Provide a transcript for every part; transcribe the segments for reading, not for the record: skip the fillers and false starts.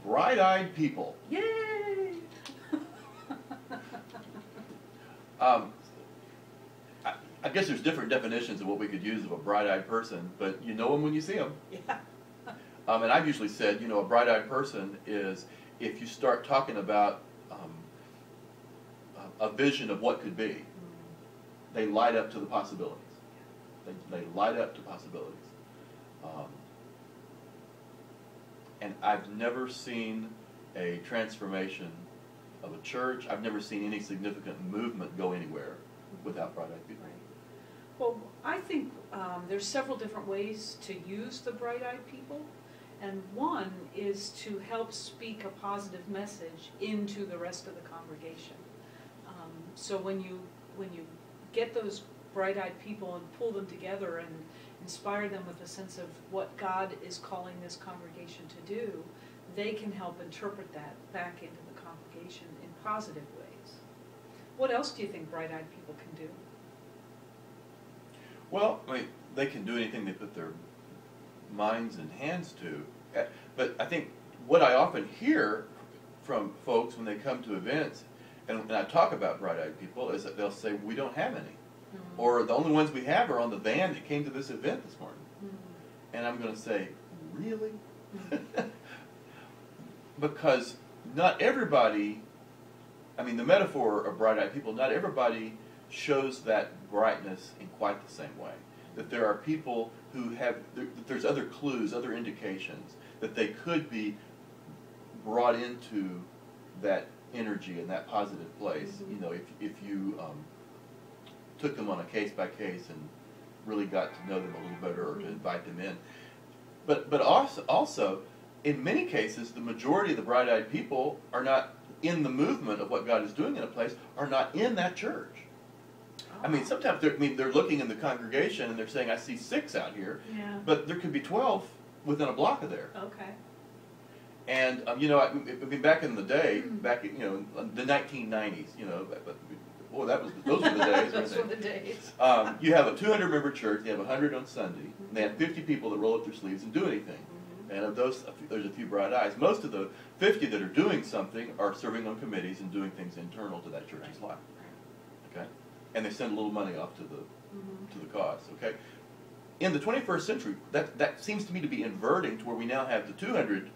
bright-eyed people. Yay! I guess there's different definitions of what we could use of a bright-eyed person, but you know them when you see them. Yeah. And I've usually said, a bright-eyed person is if you start talking about a vision of what could be, they light up to the possibilities. They light up to possibilities. And I've never seen a transformation of a church. I've never seen any significant movement go anywhere without bright-eyed people. Right. Well, I think there's several different ways to use the bright-eyed people, and one is to help speak a positive message into the rest of the congregation. So when you get those bright-eyed people and pull them together and inspire them with a sense of what God is calling this congregation to do, they can help interpret that back into the congregation in positive ways. What else do you think bright-eyed people can do? Well, they can do anything they put their minds and hands to. But I think what I often hear from folks when they come to events, and I talk about bright-eyed people, is that they'll say, we don't have any. Mm-hmm. Or the only ones we have are on the van that came to this event this morning. Mm-hmm. And I'm going to say, really? Mm-hmm. Because not everybody, the metaphor of bright-eyed people, not everybody shows that brightness in quite the same way. That there are people who have, that there's other clues, other indications, that they could be brought into that energy and that positive place. Mm-hmm. If you took them on a case-by-case and really got to know them a little better, or to invite them in. But also, in many cases, the majority of the bright-eyed people are not in the movement of what God is doing in a place, are not in that church. Oh. Sometimes they're looking in the congregation and they're saying, I see 6 out here, yeah. But there could be 12 within a block of there. Okay. And, back in the day, back in, the 1990s, boy, those were the days. Those were the days. You have a 200-member church, they have 100 on Sunday, and they have 50 people that roll up their sleeves and do anything. Mm-hmm. And of those, there's a few bright eyes. Most of the 50 that are doing something are serving on committees and doing things internal to that church's life. Okay? And they send a little money off to the cause. Okay? In the 21st century, that seems to me to be inverting to where we now have the 200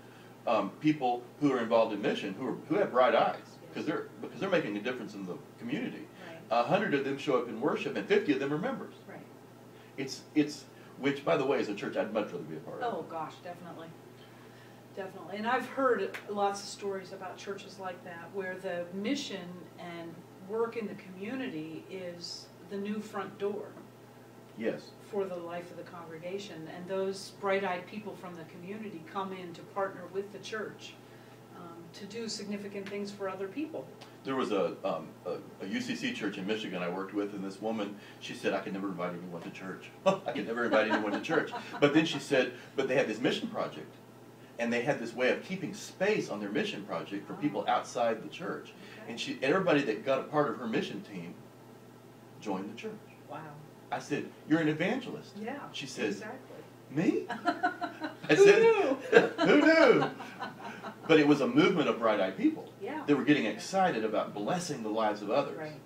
people who are involved in mission who have bright eyes because they're making a difference in the community. Right. 100 of them show up in worship, and 50 of them are members. Right. It's which, by the way, is a church I'd much rather be a part of. Oh gosh, definitely, definitely. And I've heard lots of stories about churches like that where the mission and work in the community is the new front door. Yes. For the life of the congregation, and those bright-eyed people from the community come in to partner with the church to do significant things for other people. There was a UCC church in Michigan I worked with, and this woman, she said, I could never invite anyone to church. I could never invite anyone to church. But then she said, but they had this mission project, and they had this way of keeping space on their mission project for people outside the church. Okay. And everybody that got a part of her mission team joined the church. Wow. I said, you're an evangelist. Yeah, she says, exactly. Me? I Who said, knew? Who knew? But it was a movement of bright-eyed people. Yeah. They were getting excited about blessing the lives of others. Right.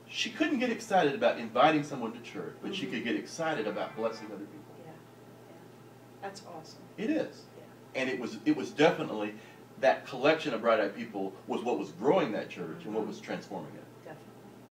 She couldn't get excited about inviting someone to church, but she could get excited about blessing other people. Yeah. That's awesome. It is. Yeah. And it was definitely, that collection of bright-eyed people was what was growing that church and what was transforming it. Definitely.